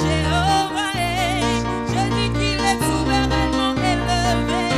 Jéhovah, je dis qu'il est souverainement élevé.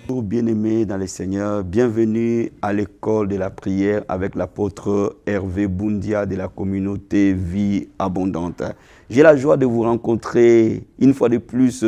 Bonjour bien-aimés dans le Seigneur, bienvenue à l'école de la prière avec l'apôtre Hervé Boundia de la communauté Vie Abondante. J'ai la joie de vous rencontrer une fois de plus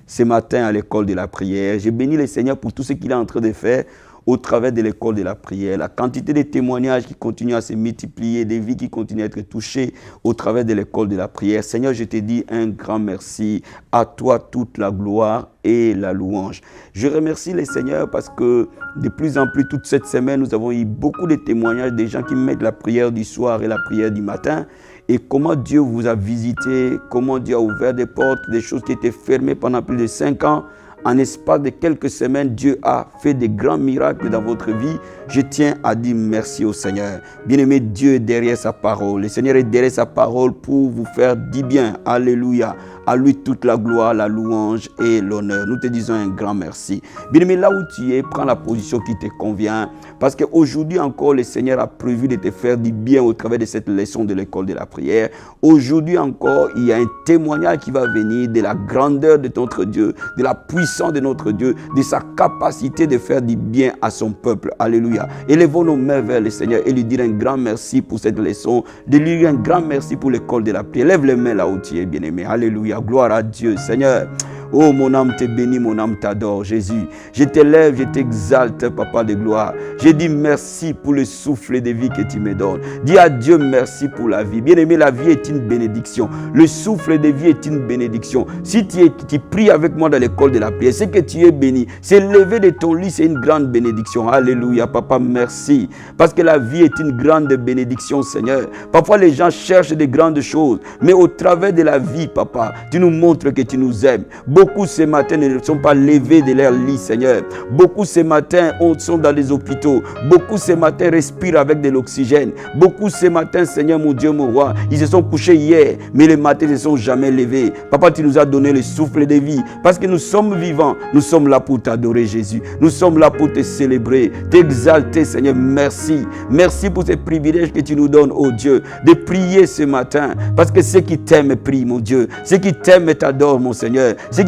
ce matin à l'école de la prière. J'ai béni le Seigneur pour tout ce qu'il est en train de faire au travers de l'école de la prière. La quantité de témoignages qui continuent à se multiplier, des vies qui continuent à être touchées au travers de l'école de la prière. Seigneur, je te dis un grand merci. À toi toute la gloire et la louange. Je remercie les Seigneurs parce que de plus en plus toute cette semaine, nous avons eu beaucoup de témoignages des gens qui mettent la prière du soir et la prière du matin. Et comment Dieu vous a visité, comment Dieu a ouvert des portes, des choses qui étaient fermées pendant plus de 5 ans. En espace de quelques semaines, Dieu a fait de grands miracles dans votre vie. Je tiens à dire merci au Seigneur. Bien-aimé, Dieu est derrière sa parole. Le Seigneur est derrière sa parole pour vous faire du bien. Alléluia. À lui toute la gloire, la louange et l'honneur. Nous te disons un grand merci. Bien-aimé, là où tu es, prends la position qui te convient. Parce qu'aujourd'hui encore, le Seigneur a prévu de te faire du bien au travers de cette leçon de l'école de la prière. Aujourd'hui encore, il y a un témoignage qui va venir de la grandeur de notre Dieu, de la puissance de notre Dieu, de sa capacité de faire du bien à son peuple. Alléluia. Élevons nos mains vers le Seigneur et lui dire un grand merci pour cette leçon, de lui dire un grand merci pour l'école de la prière. Lève les mains là où tu es, bien-aimé. Alléluia. Gloire à Dieu, Seigneur. Oh, mon âme te bénit, mon âme t'adore, Jésus. Je t'élève, je t'exalte, Papa de gloire. Je dis merci pour le souffle de vie que tu me donnes. Dis à Dieu merci pour la vie. Bien-aimé, la vie est une bénédiction. Le souffle de vie est une bénédiction. Si tu pries avec moi dans l'école de la prière, c'est que tu es béni. C'est lever de ton lit, c'est une grande bénédiction. Alléluia, Papa, merci. Parce que la vie est une grande bénédiction, Seigneur. Parfois, les gens cherchent de grandes choses. Mais au travers de la vie, Papa, tu nous montres que tu nous aimes. Beaucoup ce matin ne sont pas levés de leur lit, Seigneur. Beaucoup ce matin sont dans les hôpitaux. Beaucoup ce matin respirent avec de l'oxygène. Beaucoup ce matin, Seigneur, mon Dieu, mon roi, ils se sont couchés hier, mais le matin ne se sont jamais levés. Papa, tu nous as donné le souffle de vie. Parce que nous sommes vivants, nous sommes là pour t'adorer, Jésus. Nous sommes là pour te célébrer, t'exalter, Seigneur. Merci. Merci pour ces privilèges que tu nous donnes, oh Dieu, de prier ce matin. Parce que ceux qui t'aiment prient, mon Dieu. Ceux qui t'aiment t'adorent, mon Seigneur. Ceux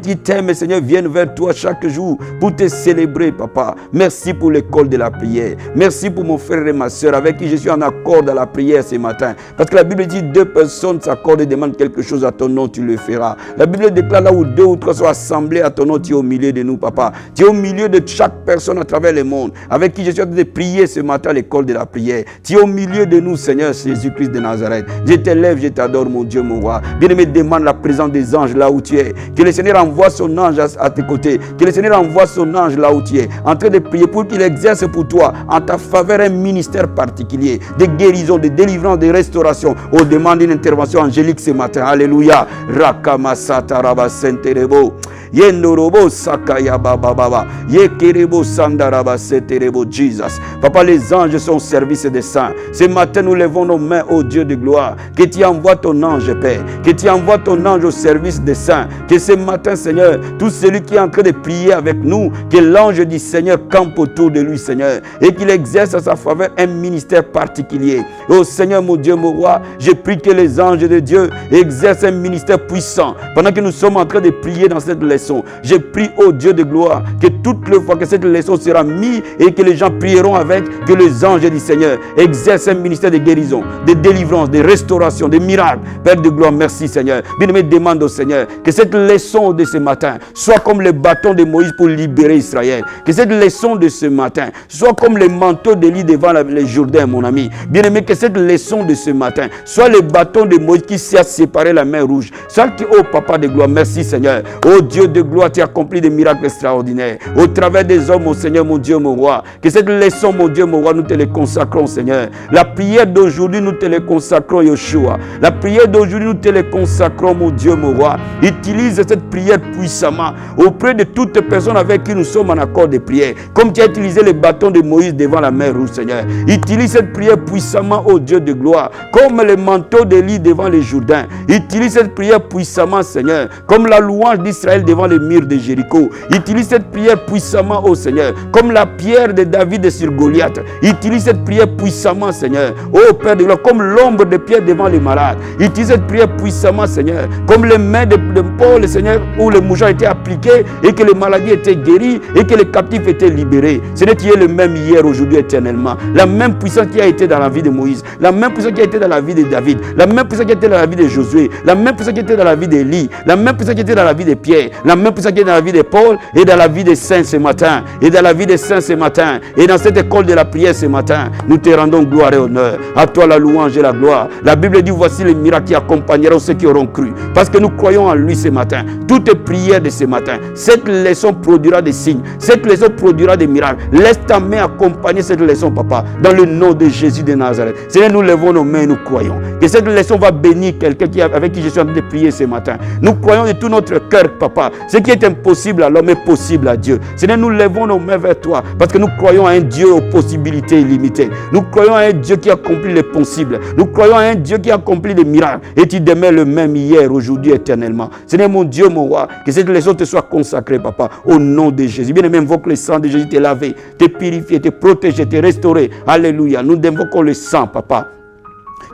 qui t'aiment, Seigneur, viennent vers toi chaque jour pour te célébrer, Papa. Merci pour l'école de la prière. Merci pour mon frère et ma soeur avec qui je suis en accord dans la prière ce matin. Parce que la Bible dit 2 personnes s'accordent et demandent quelque chose à ton nom, tu le feras. La Bible déclare là où 2 ou 3 sont assemblés à ton nom, tu es au milieu de nous, Papa. Tu es au milieu de chaque personne à travers le monde avec qui je suis en train de prier ce matin à l'école de la prière. Tu es au milieu de nous, Seigneur Jésus-Christ de Nazareth. Je t'élève, je t'adore, mon Dieu, mon roi. Bien-aimé, demande la présence des anges là où tu es. Que le Seigneur envoie son ange à tes côtés. Que le Seigneur envoie son ange là où tu es. En train de prier pour qu'il exerce pour toi, en ta faveur, un ministère particulier. De guérison, de délivrance, de restauration. On demande une intervention angélique ce matin. Alléluia. Rakamasata rabasenterebo. Yendorobo sakaya baba baba. Yekerebo sandaraba seterebo Jesus. Papa, les anges sont au service des saints. Ce matin, nous levons nos mains au Dieu de gloire. Que tu envoies ton ange, Père. Que tu envoies ton ange au service des saints. Que ce matin, Seigneur, tout celui qui est en train de prier avec nous, que l'ange du Seigneur campe autour de lui, Seigneur, et qu'il exerce à sa faveur un ministère particulier. Oh Seigneur, mon Dieu, mon roi, je prie que les anges de Dieu exercent un ministère puissant. Pendant que nous sommes en train de prier dans cette leçon, je prie au Dieu de gloire que toutes les fois que cette leçon sera mise et que les gens prieront avec, que les anges du Seigneur exercent un ministère de guérison, de délivrance, de restauration, de miracles. Père de gloire, merci Seigneur. Bien-aimé, demande au Seigneur que cette leçon de ce matin soit comme le bâton de Moïse pour libérer Israël. Que cette leçon de ce matin soit comme le manteau d'Élie devant le Jourdain, mon ami. Bien-aimé, que cette leçon de ce matin soit le bâton de Moïse qui sait séparer la mer rouge. Soit que, oh Papa de gloire, merci Seigneur. Oh Dieu de gloire, tu as accompli des miracles extraordinaires. Au travers des hommes, mon Seigneur, mon Dieu, mon roi. Que cette leçon, mon Dieu, mon roi, nous te les consacrons, Seigneur. La prière d'aujourd'hui, nous te les consacrons, Yeshua. La prière d'aujourd'hui, nous te les consacrons, mon Dieu, mon roi. Utilise cette prière puissamment auprès de toutes personnes avec qui nous sommes en accord de prière. Comme tu as utilisé le bâton de Moïse devant la mer rouge, Seigneur. Utilise cette prière puissamment, ô Dieu de gloire. Comme le manteau d'Élie devant les Jourdains. Utilise cette prière puissamment, Seigneur. Comme la louange d'Israël devant devant le mur de Jéricho. Utilise cette prière puissamment, ô Seigneur, comme la pierre de David sur Goliath. Utilise cette prière puissamment, Seigneur, ô Père de gloire, comme l'ombre de pierre devant les malades. Utilise cette prière puissamment, Seigneur, comme les mains de Paul, Seigneur, où les mouchoirs étaient appliqués et que les maladies étaient guéries et que les captifs étaient libérés. Seigneur, tu es le même hier, aujourd'hui, éternellement. La même puissance qui a été dans la vie de Moïse, la même puissance qui a été dans la vie de David, la même puissance qui a été dans la vie de Josué, la même puissance qui a été dans la vie d'Élie, la même puissance qui a été dans la vie de Pierre, la même puissance qui est dans la vie de Paul et dans la vie des saints ce matin, et dans la vie des saints ce matin, et dans cette école de la prière ce matin. Nous te rendons gloire et honneur. À toi la louange et la gloire. La Bible dit, voici les miracles qui accompagneront ceux qui auront cru. Parce que nous croyons en lui ce matin. Toutes les prières de ce matin, cette leçon produira des signes. Cette leçon produira des miracles. Laisse ta main accompagner cette leçon, papa, dans le nom de Jésus de Nazareth. Seigneur, nous levons nos mains et nous croyons que cette leçon va bénir quelqu'un avec qui je suis en train de prier ce matin. Nous croyons de tout notre cœur, papa. Ce qui est impossible à l'homme est possible à Dieu. Seigneur, nous levons nos mains vers toi parce que nous croyons à un Dieu aux possibilités illimitées. Nous croyons à un Dieu qui accomplit les possibles. Nous croyons à un Dieu qui accomplit les miracles. Et tu demeures le même hier, aujourd'hui, éternellement. Seigneur, mon Dieu, mon roi, que cette leçon te soit consacrée, papa, au nom de Jésus. Bien aimé, invoque le sang de Jésus, te laver, te purifier, te protéger, te restaurer. Alléluia. Nous invoquons le sang, papa.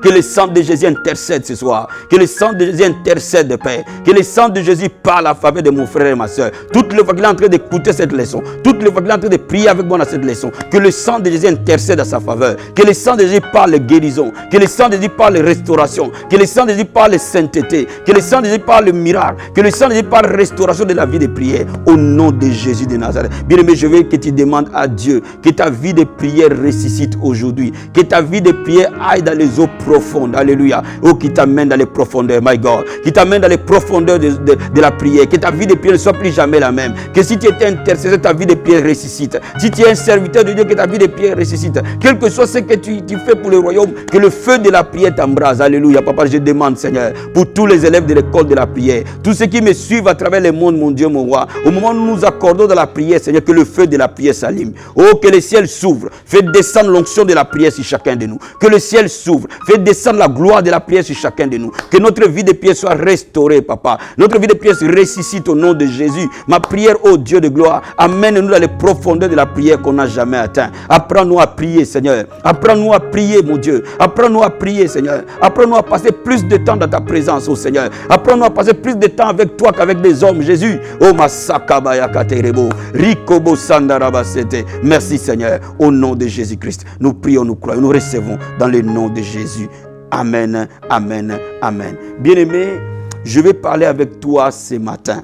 Que le sang de Jésus intercède ce soir. Que le sang de Jésus intercède, Père. Que le sang de Jésus parle à faveur de mon frère et ma soeur. Toutes les fois qu'il est en train d'écouter cette leçon, toutes les fois qu'il est en train de prier avec moi dans cette leçon, que le sang de Jésus intercède à sa faveur. Que le sang de Jésus parle guérison. Que le sang de Jésus parle restauration. Que le sang de Jésus parle sainteté. Que le sang de Jésus parle miracle. Que le sang de Jésus parle restauration de la vie de prière. Au nom de Jésus de Nazareth. Bien-aimé, je veux que tu demandes à Dieu que ta vie de prière ressuscite aujourd'hui. Que ta vie de prière aille dans les eaux profonde, alléluia, oh, qui t'amène dans les profondeurs, my God, qui t'amène dans les profondeurs de la prière, que ta vie de prière ne soit plus jamais la même, que si tu étais intercesseur, ta vie de prière ressuscite, si tu es un serviteur de Dieu, que ta vie de prière ressuscite, quel que soit ce que tu fais pour le royaume, que le feu de la prière t'embrase, alléluia. Papa, je demande, Seigneur, pour tous les élèves de l'école de la prière, tous ceux qui me suivent à travers le monde, mon Dieu, mon roi, au moment où nous nous accordons dans la prière, Seigneur, que le feu de la prière s'allume, oh, que le ciel s'ouvre, fais descendre l'onction de la prière sur chacun de nous, que le ciel s'ouvre, fais descendre la gloire de la prière sur chacun de nous. Que notre vie de prière soit restaurée, papa. Notre vie de prière se ressuscite au nom de Jésus. Ma prière, ô Dieu de gloire, amène-nous dans les profondeurs de la prière qu'on n'a jamais atteint. Apprends-nous à prier, Seigneur. Apprends-nous à prier, mon Dieu. Apprends-nous à prier, Seigneur. Apprends-nous à passer plus de temps dans ta présence, ô Seigneur. Apprends-nous à passer plus de temps avec toi qu'avec des hommes, Jésus. Oh, Masakabaya Katerebo, Rikobo Sandarabasete. Merci, Seigneur. Au nom de Jésus-Christ, nous prions, nous croyons, nous recevons dans le nom de Jésus. Amen, amen, amen. Bien-aimé, je vais parler avec toi ce matin.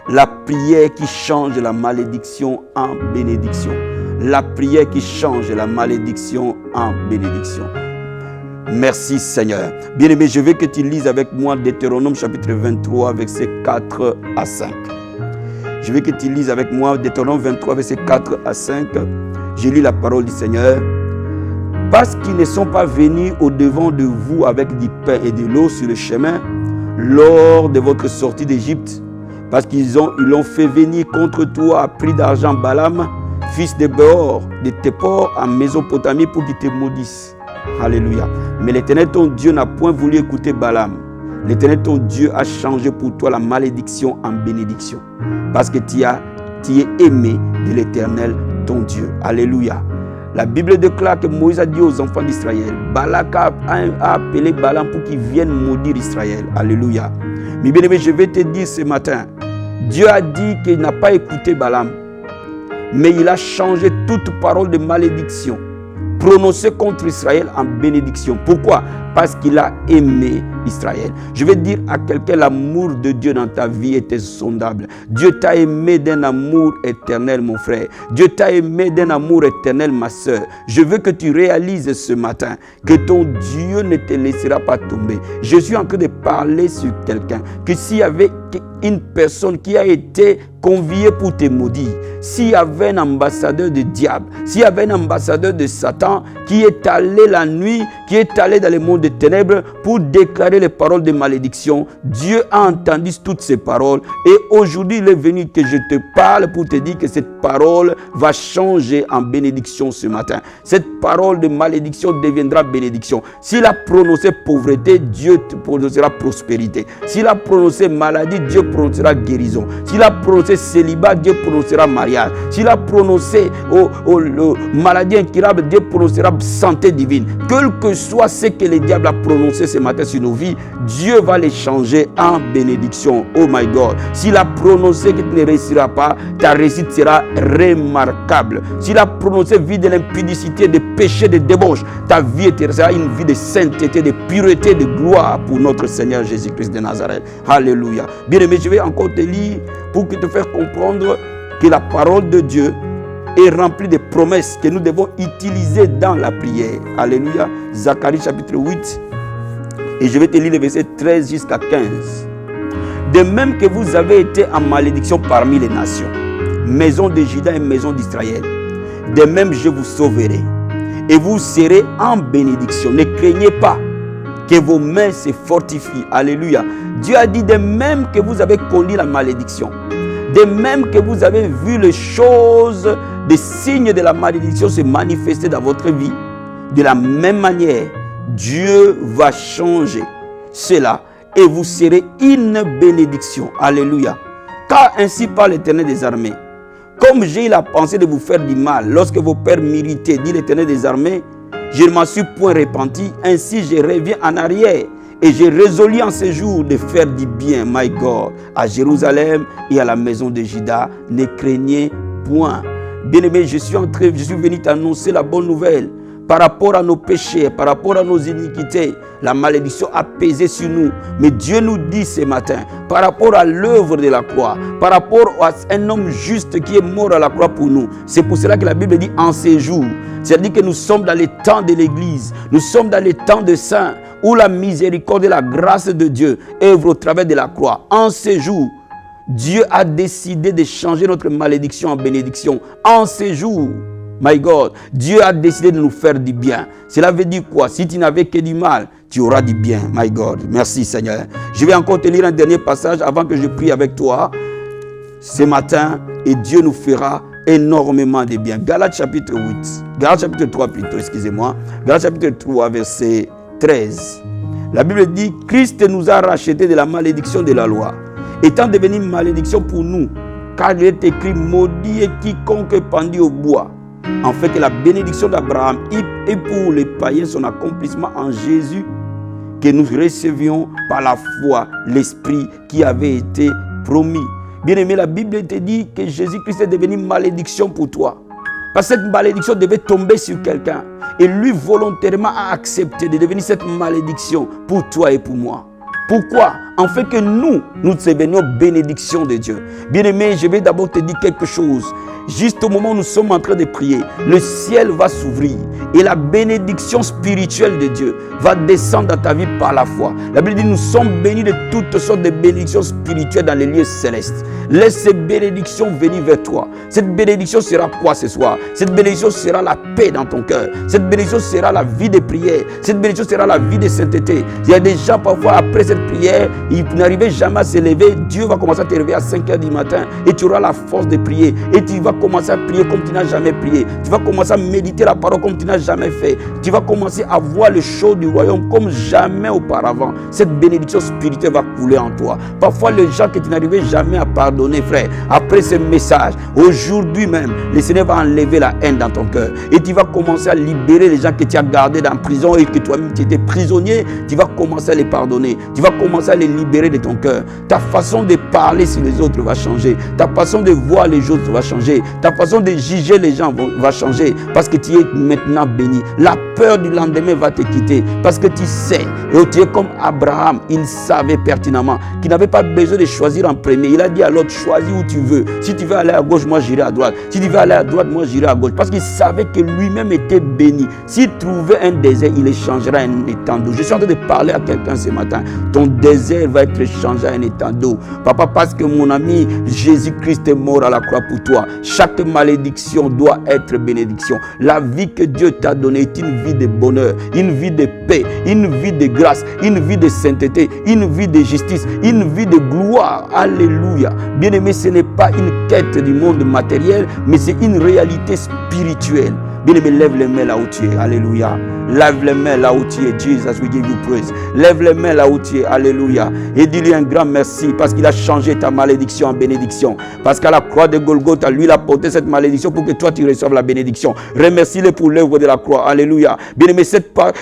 La prière qui change la malédiction en bénédiction. La prière qui change la malédiction en bénédiction. Merci Seigneur. Bien-aimé, je veux que tu lises avec moi Deutéronome chapitre 23, versets 4 à 5. Je veux que tu lises avec moi Deutéronome 23, versets 4 à 5. Je lis la parole du Seigneur. Parce qu'ils ne sont pas venus au-devant de vous avec du pain et de l'eau sur le chemin, lors de votre sortie d'Égypte, parce qu'ils l'ont fait venir contre toi à prix d'argent Balaam, fils de Béor, de Tépor, en Mésopotamie, pour qu'il te maudisse. Alléluia. Mais l'Éternel, ton Dieu, n'a point voulu écouter Balaam. L'Éternel, ton Dieu, a changé pour toi la malédiction en bénédiction, parce que tu es aimé de l'Éternel, ton Dieu. Alléluia. La Bible déclare que Moïse a dit aux enfants d'Israël, Balak a appelé Balaam pour qu'il vienne maudire Israël. Alléluia. Mais bien aimé, je vais te dire ce matin, Dieu a dit qu'il n'a pas écouté Balaam, mais il a changé toute parole de malédiction prononcée contre Israël en bénédiction. Pourquoi? Parce qu'il a aimé Israël. Je vais dire à quelqu'un, l'amour de Dieu dans ta vie est insondable. Dieu t'a aimé d'un amour éternel, mon frère. Dieu t'a aimé d'un amour éternel, ma soeur. Je veux que tu réalises ce matin que ton Dieu ne te laissera pas tomber. Je suis en train de parler sur quelqu'un, que s'il y avait une personne qui a été conviée pour te maudire, s'il y avait un ambassadeur du diable, s'il y avait un ambassadeur de Satan qui est allé la nuit, qui est allé dans le monde des ténèbres pour déclarer les paroles de malédiction. Dieu a entendu toutes ces paroles et aujourd'hui il est venu que je te parle pour te dire que cette parole va changer en bénédiction ce matin. Cette parole de malédiction deviendra bénédiction. S'il a prononcé pauvreté, Dieu te prononcera prospérité. S'il a prononcé maladie, Dieu prononcera guérison. S'il a prononcé célibat, Dieu prononcera mariage. S'il a prononcé maladie incurable, Dieu prononcera santé divine. Quel que soit ce que le diable a prononcé ce matin sur nos vies, Dieu va les changer en bénédiction. Oh my God. S'il a prononcé que tu ne réussiras pas, ta réussite sera remarquable. S'il a prononcé vie de l'impudicité, de péché, de débauche, ta vie sera une vie de sainteté, de pureté, de gloire pour notre Seigneur Jésus-Christ de Nazareth. Alléluia. Bien-aimé, je vais encore te lire pour te faire comprendre que la parole de Dieu est remplie de promesses que nous devons utiliser dans la prière. Alléluia. Zacharie chapitre 8. Et je vais te lire les versets 13 jusqu'à 15. De même que vous avez été en malédiction parmi les nations, maison de Juda et maison d'Israël, de même je vous sauverai et vous serez en bénédiction. Ne craignez pas, que vos mains se fortifient. Alléluia. Dieu a dit de même que vous avez connu la malédiction, de même que vous avez vu les choses, des signes de la malédiction se manifester dans votre vie, de la même manière, Dieu va changer cela et vous serez une bénédiction. Alléluia. Car ainsi parle l'Éternel des armées. Comme j'ai eu la pensée de vous faire du mal lorsque vos pères m'irritaient, dit l'Éternel des armées, je ne m'en suis point repenti, ainsi je reviens en arrière et j'ai résolu en ce jour de faire du bien, my God, à Jérusalem et à la maison de Juda. Ne craignez point. Bien-aimé, je suis venu t'annoncer la bonne nouvelle. Par rapport à nos péchés, par rapport à nos iniquités, la malédiction a pesé sur nous. Mais Dieu nous dit ce matin, par rapport à l'œuvre de la croix, par rapport à un homme juste qui est mort à la croix pour nous. C'est pour cela que la Bible dit en ces jours. C'est-à-dire que nous sommes dans les temps de l'Église, nous sommes dans les temps de saints, où la miséricorde et la grâce de Dieu œuvrent au travers de la croix. En ces jours, Dieu a décidé de changer notre malédiction en bénédiction. En ces jours, my God, Dieu a décidé de nous faire du bien. Cela veut dire quoi? Si tu n'avais que du mal, tu auras du bien, my God. Merci Seigneur. Je vais encore te lire un dernier passage avant que je prie avec toi ce matin et Dieu nous fera énormément de bien. Galates chapitre 8. Galates chapitre 3 plutôt, excusez-moi. Galates chapitre 3 verset 13. La Bible dit, Christ nous a rachetés de la malédiction de la loi, étant devenu une malédiction pour nous, car il est écrit, maudit est quiconque est pendu au bois, en fait que la bénédiction d'Abraham est pour les païens son accomplissement en Jésus, que nous recevions par la foi l'Esprit qui avait été promis. Bien-aimé, la Bible te dit que Jésus-Christ est devenu une malédiction pour toi. Parce que cette malédiction devait tomber sur quelqu'un. Et lui volontairement a accepté de devenir cette malédiction pour toi et pour moi. Pourquoi? En fait que nous devenions bénédiction de Dieu. Bien-aimé, je vais d'abord te dire quelque chose. Juste au moment où nous sommes en train de prier, le ciel va s'ouvrir et la bénédiction spirituelle de Dieu va descendre dans ta vie par la foi. La Bible dit, nous sommes bénis de toutes sortes de bénédictions spirituelles dans les lieux célestes. Laisse ces bénédictions venir vers toi. Cette bénédiction sera quoi ce soir? Cette bénédiction sera la paix dans ton cœur. Cette bénédiction sera la vie de prière. Cette bénédiction sera la vie de sainteté. Il y a des gens parfois après cette prière, ils n'arrivaient jamais à se lever. Dieu va commencer à te réveiller à 5 h du matin et tu auras la force de prier. Et tu vas commencer à prier comme tu n'as jamais prié. Tu vas commencer à méditer la parole comme tu n'as jamais fait. Tu vas commencer à voir le show du royaume comme jamais auparavant. Cette bénédiction spirituelle va couler en toi. Parfois, les gens que tu n'arrivais jamais à pardonner, frère, après ce message, aujourd'hui même, le Seigneur va enlever la haine dans ton cœur. Et tu vas commencer à libérer les gens que tu as gardés dans la prison et que toi-même tu étais prisonnier. Tu vas commencer à les pardonner. Tu vas commencer à les libérer de ton cœur. Ta façon de parler sur les autres va changer. Ta façon de voir les autres va changer. Ta façon de juger les gens va changer parce que tu es maintenant béni. La peur du lendemain va te quitter parce que tu sais, et tu es comme Abraham, il savait pertinemment qu'il n'avait pas besoin de choisir en premier. Il a dit à l'autre, choisis où tu veux. Si tu veux aller à gauche, moi j'irai à droite. Si tu veux aller à droite, moi j'irai à gauche. Parce qu'il savait que lui-même était béni. S'il trouvait un désert, il échangera un étang d'eau. Je suis en train de parler à quelqu'un ce matin. Ton désert terre va être changée à un étang d'eau. Papa, parce que mon ami, Jésus-Christ est mort à la croix pour toi. Chaque malédiction doit être bénédiction. La vie que Dieu t'a donnée est une vie de bonheur, une vie de paix, une vie de grâce, une vie de sainteté, une vie de justice, une vie de gloire. Alléluia. Bien-aimé, ce n'est pas une quête du monde matériel, mais c'est une réalité spirituelle. Bien-aimé, lève les mains là où tu es. Alléluia. Lève les mains là où tu es. Jesus, we give you praise. Lève les mains là où tu es. Alléluia. Et dis-lui un grand merci parce qu'il a changé ta malédiction en bénédiction. Parce qu'à la croix de Golgotha, lui, il a porté cette malédiction pour que toi, tu reçoives la bénédiction. Remercie-le pour l'œuvre de la croix. Alléluia. Bien-aimé,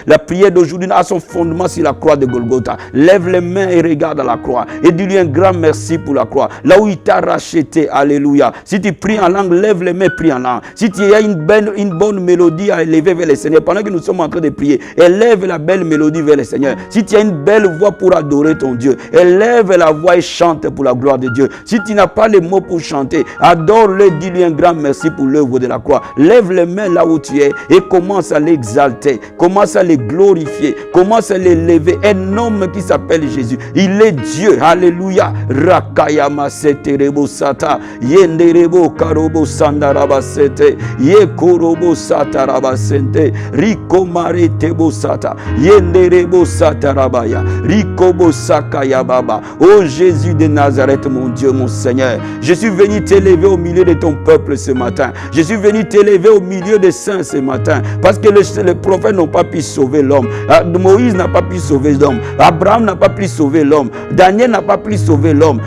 la prière d'aujourd'hui a son fondement sur la croix de Golgotha. Lève les mains et regarde à la croix. Et dis-lui un grand merci pour la croix. Là où il t'a racheté. Alléluia. Si tu pries en langue, lève les mains, prie en langue. Si tu as une bonne mélodie à élever vers le Seigneur, pendant que nous sommes en train de prier, élève la belle mélodie vers le Seigneur. Si tu as une belle voix pour adorer ton Dieu, élève la voix et chante pour la gloire de Dieu. Si tu n'as pas les mots pour chanter, adore-le, dis-lui un grand merci pour l'œuvre de la croix. Lève les mains là où tu es et commence à l'exalter, commence à les glorifier, commence à l'élever. Un homme qui s'appelle Jésus, il est Dieu. Alléluia. Rakayama seterebo sata, yenderebo karobo sandaraba sete, yekorobo sataraba sente, rikoma Sata, Yenderebo Satarabaya, Rikobo Sakaya Baba. Oh Jésus de Nazareth, mon Dieu, mon Seigneur, je suis venu t'élever au milieu de ton peuple ce matin. Je suis venu t'élever au milieu des saints ce matin. Parce que les prophètes n'ont pas pu sauver l'homme. Moïse n'a pas pu sauver l'homme. Abraham n'a pas pu sauver l'homme. Daniel n'a pas pu sauver l'homme.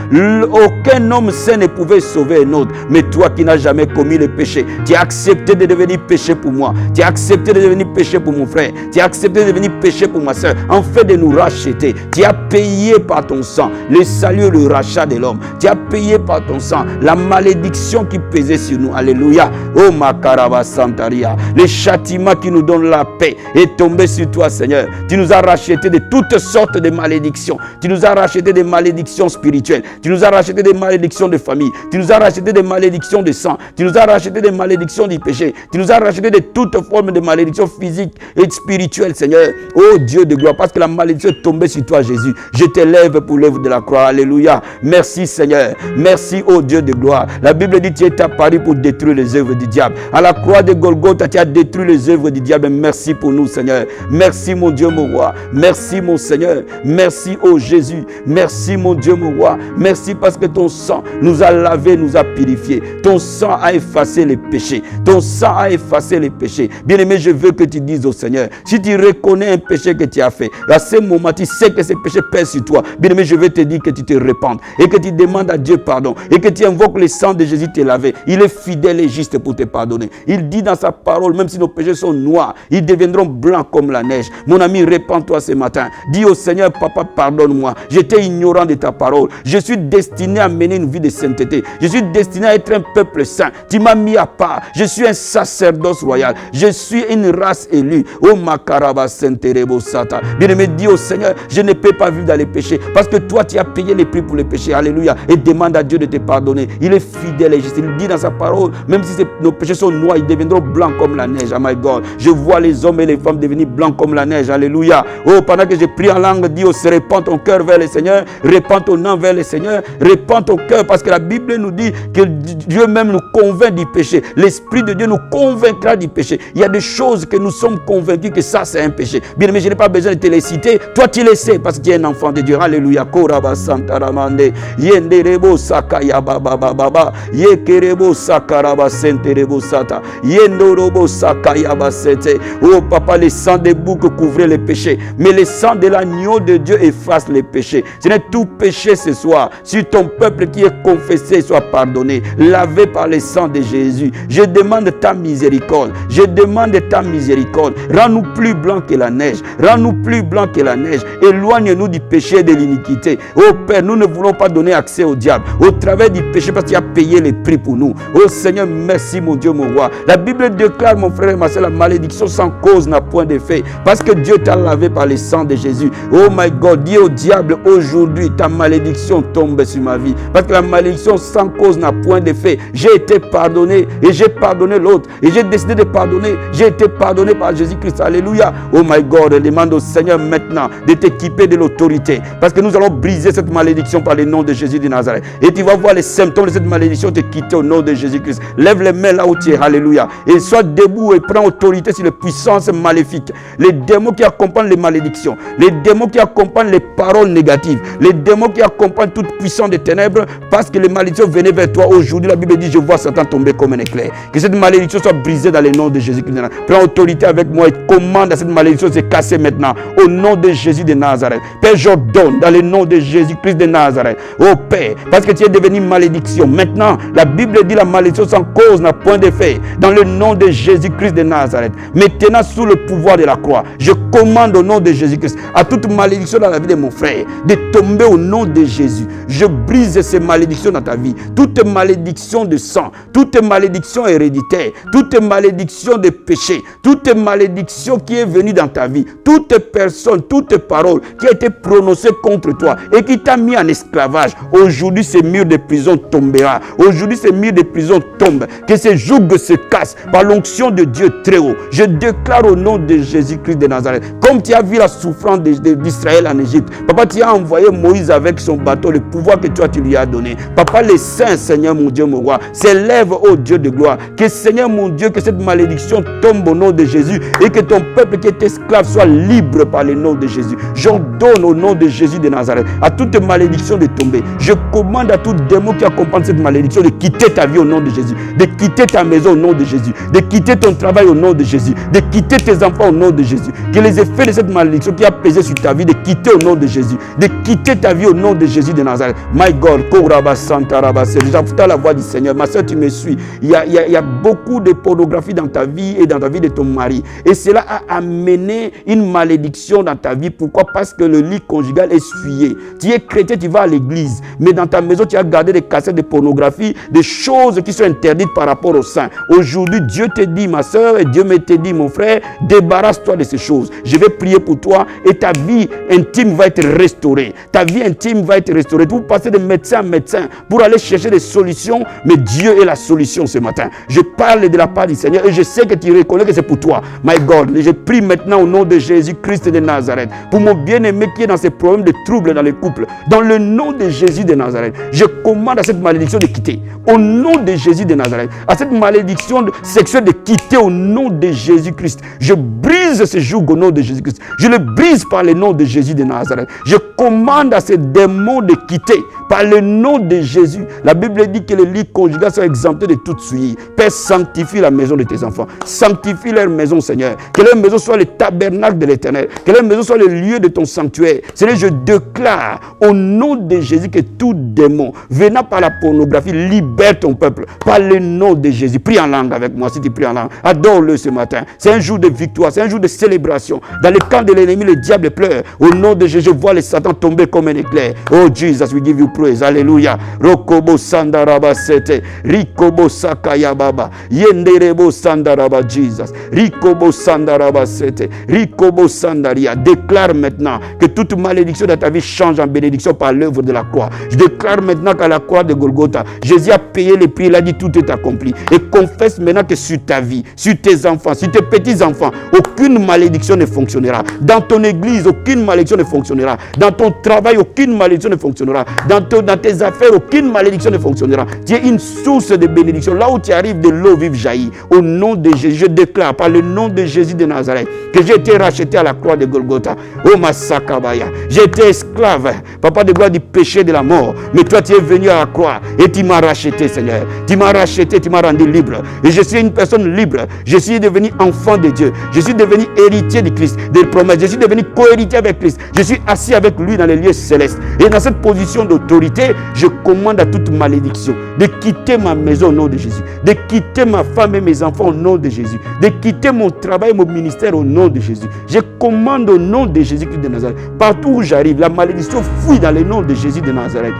Aucun homme saint ne pouvait sauver un autre. Mais toi qui n'as jamais commis le péché, tu as accepté de devenir péché pour moi. Tu as accepté de devenir péché pour mon frère. Tu as accepté de devenir péché pour ma soeur. En fait de nous racheter. Tu as payé par ton sang le salut, le rachat de l'homme. Tu as payé par ton sang la malédiction qui pesait sur nous. Alléluia. Oh Makaraba Santaria. Le châtiment qui nous donne la paix est tombé sur toi, Seigneur. Tu nous as racheté de toutes sortes de malédictions. Tu nous as racheté des malédictions spirituelles. Tu nous as racheté des malédictions de famille. Tu nous as racheté des malédictions de sang. Tu nous as racheté des malédictions du péché. Tu nous as racheté de toutes formes de malédictions physiques et spirituelles, Seigneur. Oh Dieu de gloire, parce que la malédiction est tombée sur toi, Jésus. Je t'élève pour l'œuvre de la croix. Alléluia. Merci, Seigneur. Merci, oh Dieu de gloire. La Bible dit que tu es apparu pour détruire les œuvres du diable. À la croix de Golgotha, tu as détruit les œuvres du diable. Merci pour nous, Seigneur. Merci, mon Dieu, mon roi. Merci, mon Seigneur. Merci, oh Jésus. Merci, mon Dieu, mon roi. Merci parce que ton sang nous a lavé, nous a purifié. Ton sang a effacé les péchés. Ton sang a effacé les péchés. Bien-aimé, je veux que tu dises au Seigneur, si tu reconnais un péché que tu as fait, à ce moment, tu sais que ce péché pèse sur toi. Bien-aimé, je veux te dire que tu te repentes et que tu demandes à Dieu pardon et que tu invoques le sang de Jésus te laver. Il est fidèle et juste pour te pardonner. Il dit dans sa parole, même si nos péchés sont noirs, ils deviendront blancs comme la neige. Mon ami, repens-toi ce matin. Dis au Seigneur, Papa, pardonne-moi. J'étais ignorant de ta parole. Je suis destiné à mener une vie de sainteté. Je suis destiné à être un peuple saint. Tu m'as mis à part. Je suis un sacerdoce royal. Je suis une race élue. Oh Makaraba Senterebo Sata. Bien-aimé, dis au Seigneur, je ne peux pas vivre dans les péchés parce que toi, tu as payé les prix pour les péchés. Alléluia. Et demande à Dieu de te pardonner. Il est fidèle et juste. Il dit dans sa parole, même si nos péchés sont noirs, ils deviendront blancs comme la neige. Oh my God. Je vois les hommes et les femmes devenir blancs comme la neige. Alléluia. Oh, pendant que je prie en langue, dis au Seigneur, répands ton cœur vers le Seigneur. Répands ton âme vers le Seigneur. Répands ton cœur parce que la Bible nous dit que Dieu même nous convainc du péché. L'Esprit de Dieu nous convaincra du péché. Il y a des choses que nous sommes convaincus que ça c'est un péché. Bien aimé, je n'ai pas besoin de te les citer. Toi tu les sais parce que tu es un enfant de Dieu. Alléluia. Koraba santaramande. Yenderebo sakaya baba baba. Yekerebo sakaraba senterebo sata. Yendorobo sakaya basete. Oh papa, le sang des boucs couvrait les péchés. Mais le sang de l'agneau de Dieu efface les péchés. Ce n'est tout péché ce soir. Si ton peuple qui est confessé soit pardonné, lavé par le sang de Jésus. Je demande ta miséricorde. Je demande ta miséricorde. Rends-nous plus blancs que la neige. Rends-nous plus blancs que la neige. Éloigne-nous du péché et de l'iniquité. Oh Père, nous ne voulons pas donner accès au diable au travers du péché parce qu'il a payé les prix pour nous. Oh Seigneur, merci mon Dieu, mon roi. La Bible déclare, mon frère et ma soeur, la malédiction sans cause n'a point d'effet parce que Dieu t'a lavé par le sang de Jésus. Oh my God, dis au diable aujourd'hui, ta malédiction tombe sur ma vie parce que la malédiction sans cause n'a point d'effet. J'ai été pardonné et j'ai pardonné l'autre et j'ai décidé de pardonner. J'ai été pardonné par Jésus. Jésus-Christ. Alléluia. Oh my God, demande au Seigneur maintenant de t'équiper de l'autorité. Parce que nous allons briser cette malédiction par le nom de Jésus de Nazareth. Et tu vas voir les symptômes de cette malédiction te quitter au nom de Jésus-Christ. Lève les mains là où tu es. Alléluia. Et sois debout et prends autorité sur les puissances maléfiques. Les démons qui accompagnent les malédictions. Les démons qui accompagnent les paroles négatives. Les démons qui accompagnent toute puissance des ténèbres. Parce que les malédictions venaient vers toi. Aujourd'hui, la Bible dit, je vois Satan tomber comme un éclair. Que cette malédiction soit brisée dans le nom de Jésus-Christ. Prends autorité avec moi et commande à cette malédiction de se casser maintenant. Au nom de Jésus de Nazareth. Père, j'ordonne dans le nom de Jésus-Christ de Nazareth. Oh Père, parce que tu es devenu malédiction. Maintenant, la Bible dit la malédiction sans cause n'a point d'effet. Dans le nom de Jésus-Christ de Nazareth. Maintenant, sous le pouvoir de la croix, je commande au nom de Jésus-Christ à toute malédiction dans la vie de mon frère de tomber au nom de Jésus. Je brise ces malédictions dans ta vie. Toute malédiction de sang, toute malédiction héréditaire, toute malédiction de péché, toute malédiction qui est venue dans ta vie, toute personne, toute parole qui a été prononcée contre toi et qui t'a mis en esclavage, aujourd'hui ce mur de prison tombera. Aujourd'hui ce mur de prison tombe. Que ce joug se casse par l'onction de Dieu très haut. Je déclare au nom de Jésus-Christ de Nazareth, comme tu as vu la souffrance d'Israël en Égypte, papa, tu as envoyé Moïse avec son bateau, le pouvoir que toi tu lui as donné. Papa, les saints, Seigneur mon Dieu, mon roi, s'élève au Dieu de gloire. Que Seigneur mon Dieu, que cette malédiction tombe au nom de Jésus et que ton peuple qui est esclave soit libre par le nom de Jésus. J'ordonne au nom de Jésus de Nazareth à toute malédiction de tomber. Je commande à tout démon qui accompagne cette malédiction de quitter ta vie au nom de Jésus, de quitter ta maison au nom de Jésus, de quitter ton travail au nom de Jésus, de quitter tes enfants au nom de Jésus. Que les effets de cette malédiction qui a pesé sur ta vie, de quitter au nom de Jésus, de quitter ta vie au nom de Jésus de Nazareth. My God, Koraba Santa Rabase, j'entends la voix du Seigneur. Ma soeur, tu me suis. Il y a beaucoup de pornographie dans ta vie et dans ta vie de ton mari. Et cela a amené une malédiction dans ta vie. Pourquoi? Parce que le lit conjugal est souillé. Tu es chrétien, tu vas à l'église, mais dans ta maison, tu as gardé des cassettes de pornographie, des choses qui sont interdites par rapport au sein. Aujourd'hui, Dieu te dit, ma soeur, et Dieu me te dit, mon frère, débarrasse-toi de ces choses. Je vais prier pour toi et ta vie intime va être restaurée. Ta vie intime va être restaurée. Vous passez de médecin en médecin pour aller chercher des solutions, mais Dieu est la solution ce matin. Je parle de la part du Seigneur et je sais que tu reconnais que c'est pour toi. My God, je prie maintenant au nom de Jésus-Christ de Nazareth pour mon bien-aimé qui est dans ces problèmes de troubles dans les couples. Dans le nom de Jésus de Nazareth, je commande à cette malédiction de quitter. Au nom de Jésus de Nazareth, à cette malédiction sexuelle de quitter au nom de Jésus-Christ. Je brise ce joug au nom de Jésus-Christ. Je le brise par le nom de Jésus de Nazareth. Je commande à ces démons de quitter par le nom de Jésus. La Bible dit que les lits conjugaux sont exemptés de toute souillure. Père, sanctifie la maison de tes enfants. Sanctifie leur maison, Seigneur. Que leur maison soit le tabernacle de l'Éternel. Que leur maison soit le lieu de ton sanctuaire. Seigneur, je déclare au nom de Jésus que tout démon venant par la pornographie libère ton peuple. Par le nom de Jésus. Prie en langue avec moi si tu pries en langue. Adore-le ce matin. C'est un jour de victoire. C'est un jour de célébration. Dans le camp de l'ennemi, le diable pleure. Au nom de Jésus, je vois les Satan tomber comme un éclair. Oh Jesus, we give you praise. Alléluia. Rokobo sandaraba sete. Rikobo sakaya baba. Yenderebo sandaraba Jesus. Rikobo sandaraba sete. Rikobo sandaria. Déclare maintenant que toute malédiction de ta vie change en bénédiction par l'œuvre de la croix. Je déclare maintenant qu'à la croix de Golgotha, Jésus a payé le prix. Il a dit tout est accompli. Et confesse maintenant que sur ta vie, sur tes enfants, sur tes petits-enfants, aucune malédiction ne fonctionnera. Dans ton église, aucune malédiction ne fonctionnera. Dans ton travail, aucune malédiction ne fonctionnera. Dans tes affaires, aucune malédiction ne fonctionnera. Tu es une source de bénédiction. Là où tu arrives, de l'eau vive jaillit. Au nom de Jésus, je déclare par le nom de Jésus de Nazareth que j'ai été racheté à la croix de Golgotha. Oh ma sakabaya. J'ai été esclave, papa de gloire, du péché de la mort. Mais toi, tu es venu à la croix et tu m'as racheté, Seigneur. Tu m'as racheté, tu m'as rendu libre. Et je suis une personne libre. Je suis devenu enfant de Dieu. Je suis devenu héritier de Christ, des promesses. Je suis devenu co-héritier avec Christ. Je suis assis avec lui dans les lieux célestes. Et dans cette position d'autorité, je commande à toute malédiction de quitter ma maison au nom de Jésus, de quitter ma femme et mes enfants au nom de Jésus, de quitter mon travail, mon ministère au nom de Jésus. Je commande au nom de Jésus-Christ de Nazareth. Partout où j'arrive, la malédiction fuit dans le nom de Jésus de Nazareth.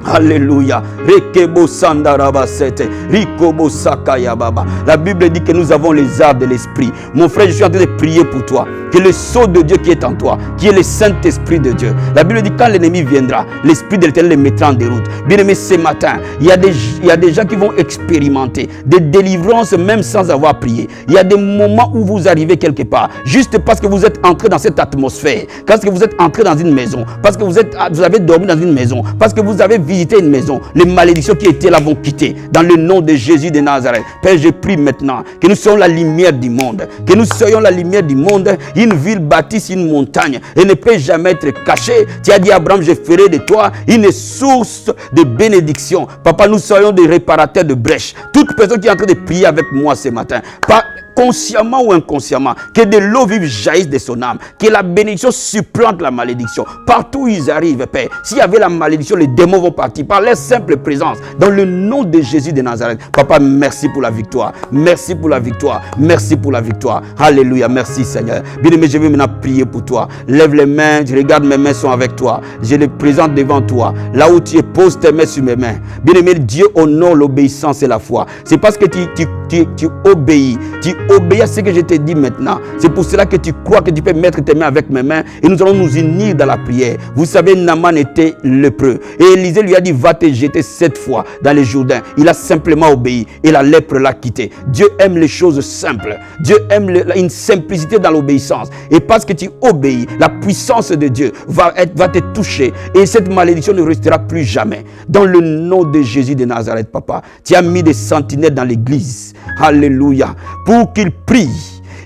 Alléluia. Rekebo sandarabasete, rikobo sakaya baba. La Bible dit que nous avons les arts de l'esprit. Mon frère, je suis en train de prier pour toi. Que le sceau de Dieu qui est en toi, qui est le Saint-Esprit de Dieu. La Bible dit quand l'ennemi viendra, l'Esprit de l'Éternel le mettra en déroute. Bien aimé, ce matin, il y a des gens qui vont expérimenter des délivrances même sans avoir prié. Il y a des moments où vous arrivez quelque part, juste parce que vous êtes entré dans cette atmosphère, parce que vous êtes entré dans une maison, parce que vous avez dormi dans une maison, parce que vous avez visité une maison. Les malédictions qui étaient là vont quitter. Dans le nom de Jésus de Nazareth. Père, je prie maintenant que nous soyons la lumière du monde. Que nous soyons la lumière du monde. Une ville bâtie sur une montagne et ne peut jamais être cachée. Tu as dit à Abraham, je ferai de toi une source de bénédiction. Papa, nous soyons des réparateurs de brèches. Toute personne qui est en train de prier avec moi ce matin, consciemment ou inconsciemment, que de l'eau vive jaillisse de son âme, que la bénédiction supplante la malédiction. Partout où ils arrivent, Père, s'il y avait la malédiction, les démons vont partir par leur simple présence. Dans le nom de Jésus de Nazareth. Papa, merci pour la victoire. Merci pour la victoire. Merci pour la victoire. Alléluia. Merci Seigneur. Bien-aimé, je vais maintenant prier pour toi. Lève les mains. Je regarde, mes mains sont avec toi. Je les présente devant toi. Là où tu es, pose tes mains sur mes mains. Bien-aimé, Dieu honore l'obéissance et la foi. C'est parce que tu obéis. Tu obéis à ce que je te dis maintenant. C'est pour cela que tu crois que tu peux mettre tes mains avec mes mains et nous allons nous unir dans la prière. Vous savez, Naaman était lépreux et Élisée lui a dit, va te jeter 7 fois dans les Jourdains. Il a simplement obéi et la lèpre l'a quitté. Dieu aime les choses simples. Dieu aime une simplicité dans l'obéissance. Et parce que tu obéis, la puissance de Dieu va te toucher et cette malédiction ne restera plus jamais. Dans le nom de Jésus de Nazareth, papa, tu as mis des sentinelles dans l'église. Alléluia. Pour qu'ils prient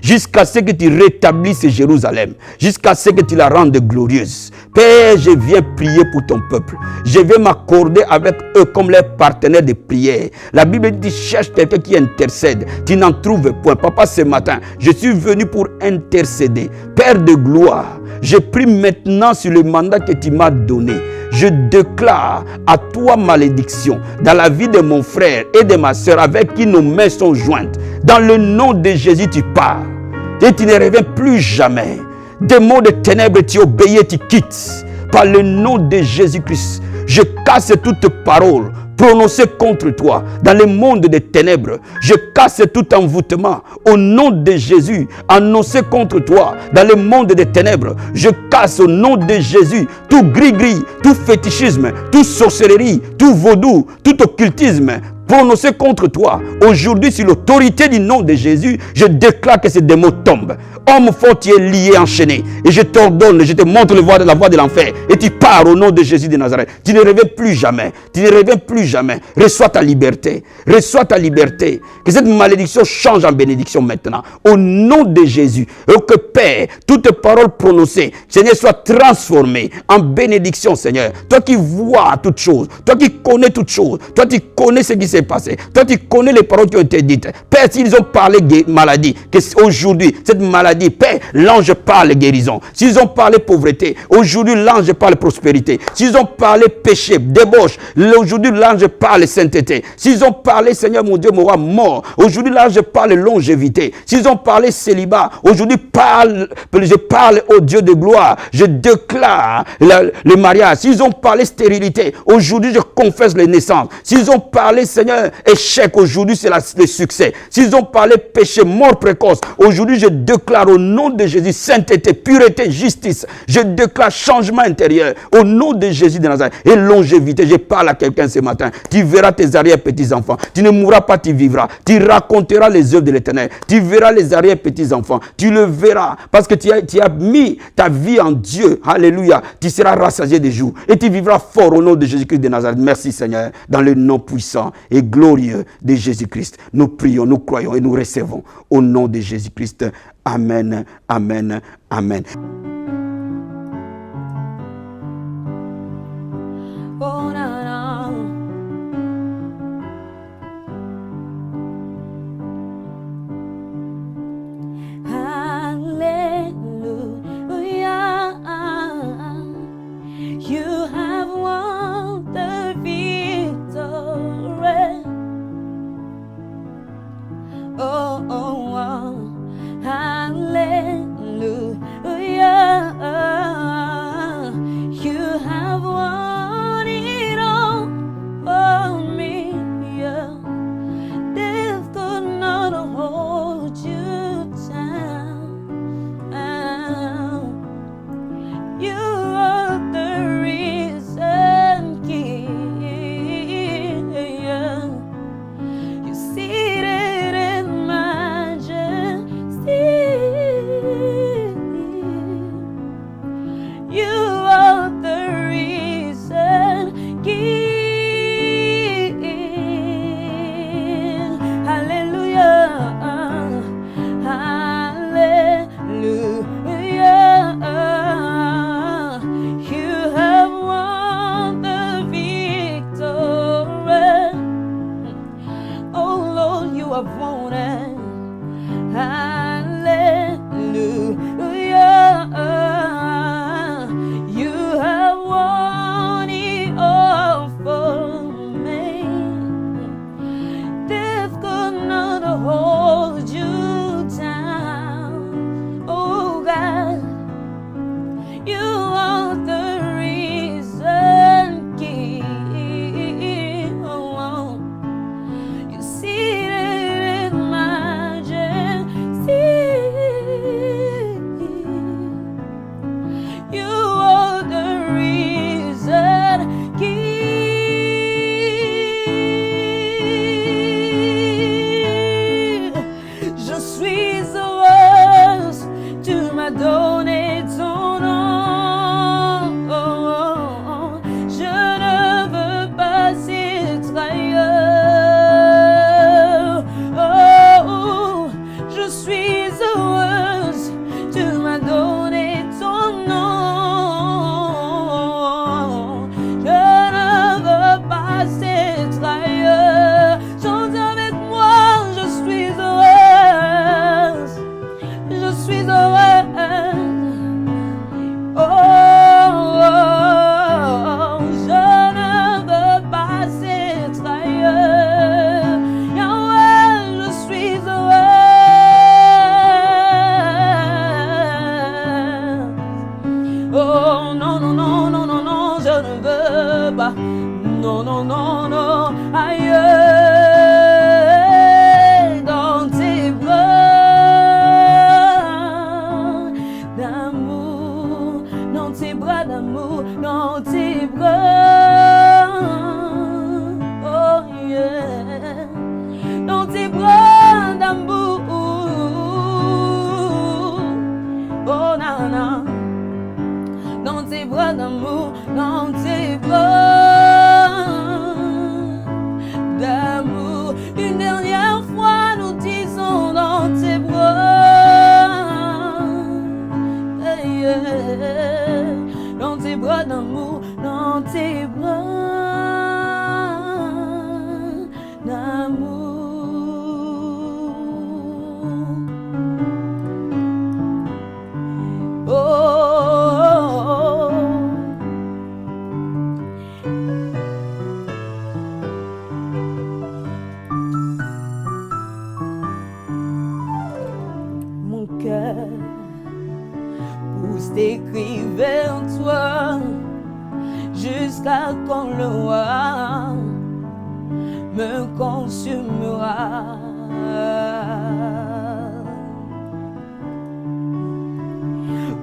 jusqu'à ce que tu rétablisses Jérusalem, jusqu'à ce que tu la rendes glorieuse. Père, je viens prier pour ton peuple. Je vais m'accorder avec eux comme leurs partenaires de prière. La Bible dit, cherche quelqu'un qui intercède. Tu n'en trouves point. Papa, ce matin, je suis venu pour intercéder. Père de gloire, je prie maintenant sur le mandat que tu m'as donné. Je déclare à toi malédiction dans la vie de mon frère et de ma soeur avec qui nos mains sont jointes. Dans le nom de Jésus, tu pars et tu ne reviens plus jamais. Démon de ténèbres, tu obéis et tu quittes. Par le nom de Jésus-Christ, je casse toute parole prononcée contre toi dans le monde des ténèbres. Je casse tout envoûtement au nom de Jésus annoncé contre toi dans le monde des ténèbres. Je casse au nom de Jésus tout gris-gris, tout fétichisme, toute sorcellerie, tout vaudou, tout occultisme prononcé contre toi. Aujourd'hui, sur l'autorité du nom de Jésus, je déclare que ces démons tombent. Homme fort, tu es lié, enchaîné. Et je t'ordonne, je te montre la voie de l'enfer. Et tu pars au nom de Jésus de Nazareth. Tu ne reviens plus jamais. Tu ne reviens plus jamais. Reçois ta liberté. Reçois ta liberté. Que cette malédiction change en bénédiction maintenant. Au nom de Jésus. Et que Père, toute parole prononcée, Seigneur, soit transformée en bénédiction, Seigneur. Toi qui vois toutes choses. Toi qui connais toutes choses. Toi qui connais ce qui s'est passé. Toi tu connais les paroles qui ont été dites. Père, s'ils ont parlé de maladie, qu'aujourd'hui, cette maladie, Père, l'ange parle guérison. S'ils ont parlé pauvreté, aujourd'hui l'ange parle prospérité. S'ils ont parlé péché, débauche, aujourd'hui l'ange parle sainteté. S'ils ont parlé, Seigneur mon Dieu, mon roi, mort, aujourd'hui l'ange parle longévité. S'ils ont parlé célibat, aujourd'hui je parle au Dieu de gloire. Je déclare le mariage. S'ils ont parlé stérilité, aujourd'hui je confesse les naissances. S'ils ont parlé, Seigneur, échec, aujourd'hui c'est le succès. S'ils ont parlé péché, mort précoce, aujourd'hui je déclare au nom de Jésus sainteté, pureté, justice. Je déclare changement intérieur au nom de Jésus de Nazareth et longévité. Je parle à quelqu'un ce matin. Tu verras tes arrière-petits-enfants. Tu ne mourras pas, tu vivras. Tu raconteras les œuvres de l'Éternel. Tu verras les arrière-petits-enfants. Tu le verras parce que tu as mis ta vie en Dieu. Alléluia. Tu seras rassasié des jours et tu vivras fort au nom de Jésus-Christ de Nazareth. Merci Seigneur, dans le nom puissant et glorieux de Jésus-Christ. Nous prions, nous croyons et nous recevons au nom de Jésus-Christ. Amen, amen, amen. Oh, na, na. Hallelujah. You have won the victory. Oh, oh, oh. Hallelujah. You have won it all. Hallelujah. You have won it all for me. Death could not hold you down. Oh God, you are the reason, King. Oh, you seated in majesty. You are the reason, King. Je suis heureuse, tu m'as donné ton nom. Je ne veux pas être ailleurs. Oh, je suis heureuse, tu m'as donné ton nom. Je ne veux pas être ailleurs. Chante avec moi, je suis heureuse. Je suis heureuse. Oh, je ne veux pas être ailleurs. Yahweh, je suis heureuse. Oh, non, non, non, non, non, non, je ne veux pas. Non, non, non, non, ailleurs. Dans tes bras d'amour, dans tes bras d'amour, dans tes bras. Oh yeah. Dans tes bras d'amour. Oh nana. Dans tes bras d'amour, dans tes bras d'amour. Une dernière fois, nous disons dans tes bras. Hey, yeah. Dans tes bras d'amour, dans tes bras d'amour. Oh. Mon cœur pousse des cris vers toi jusqu'à quand le roi me consumera.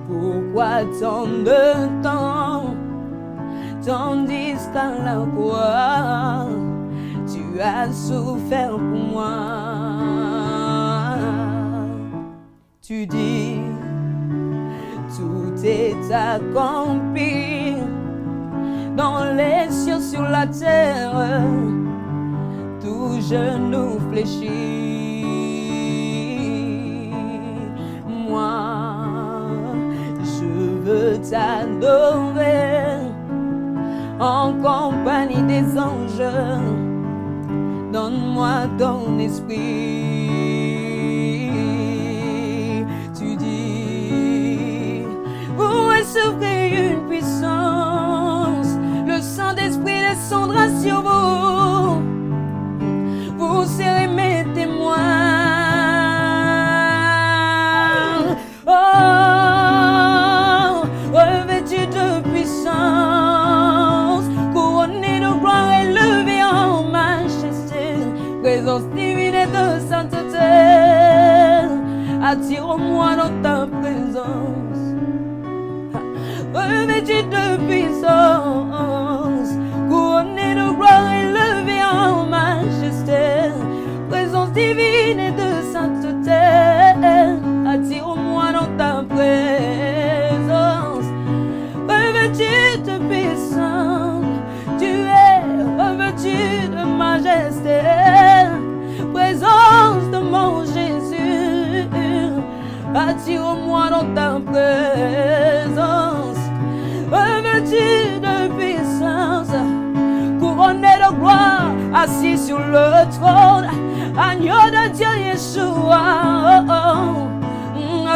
Pourquoi tant de temps, tandis qu'à la croix tu as souffert pour moi? Tu dis, tout est accompli dans les cieux, sur la terre, tout genou fléchit. Moi, je veux t'adorer en compagnie des anges. Donne-moi ton esprit. Tu dis, vous recevrez une puissance, le Saint-Esprit descendra sur vous. Vous serez mes témoins. Oh, revêtus de puissance, couronnés de gloire, élevés en majesté, présence divine et de sainteté. Attire-moi dans ta présence. Revêtus de puissance, couronnés de gloire, élevés en majesté, présence divine et de sainteté. Attire-moi dans ta présence. Revêtu de puissance, tu es revêtu de majesté, présence de mon Jésus. Attire-moi dans ta présence. Revêtu de puissance, couronné de gloire, assis sur le trône, agneau de Dieu Yeshua. Oh,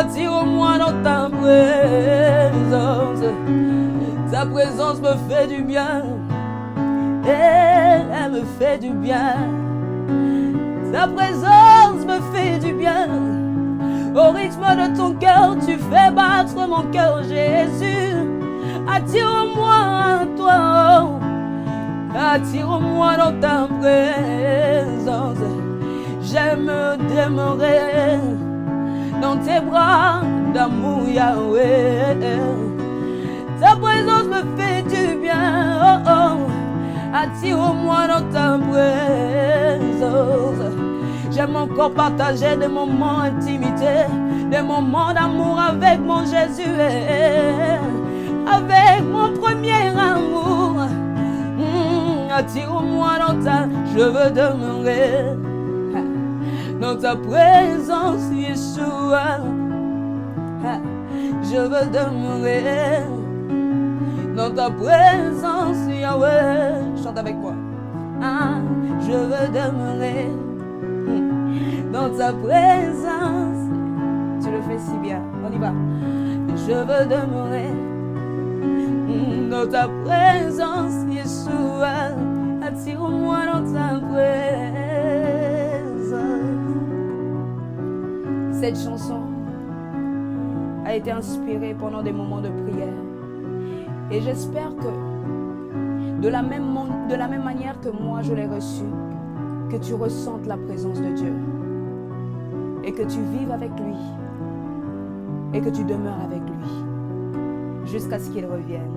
Attire-moi dans ta présence. Ta présence me fait du bien. Elle me fait du bien. Ta présence me fait du bien. Au rythme de ton cœur, tu fais battre mon cœur, Jésus. Attire-moi à toi. Attire-moi dans ta présence. J'aime demeurer dans tes bras d'amour, Yahweh. Ta présence me fait du bien. Oh, oh. Attire-moi dans ta présence. J'aime encore partager des moments d'intimité, des moments d'amour avec mon Jésus, avec mon premier amour. Attire-moi dans ta... Je veux demeurer dans ta présence, Yeshua. Je veux demeurer dans ta présence, Yahweh. Chante avec moi. Je veux demeurer dans ta présence. Tu le fais si bien. On y va. Je veux demeurer dans ta présence, Yeshua. Attire-moi dans ta présence. Cette chanson a été inspirée pendant des moments de prière. Et j'espère que de la même manière que moi je l'ai reçue, que tu ressentes la présence de Dieu et que tu vives avec lui et que tu demeures avec lui jusqu'à ce qu'il revienne.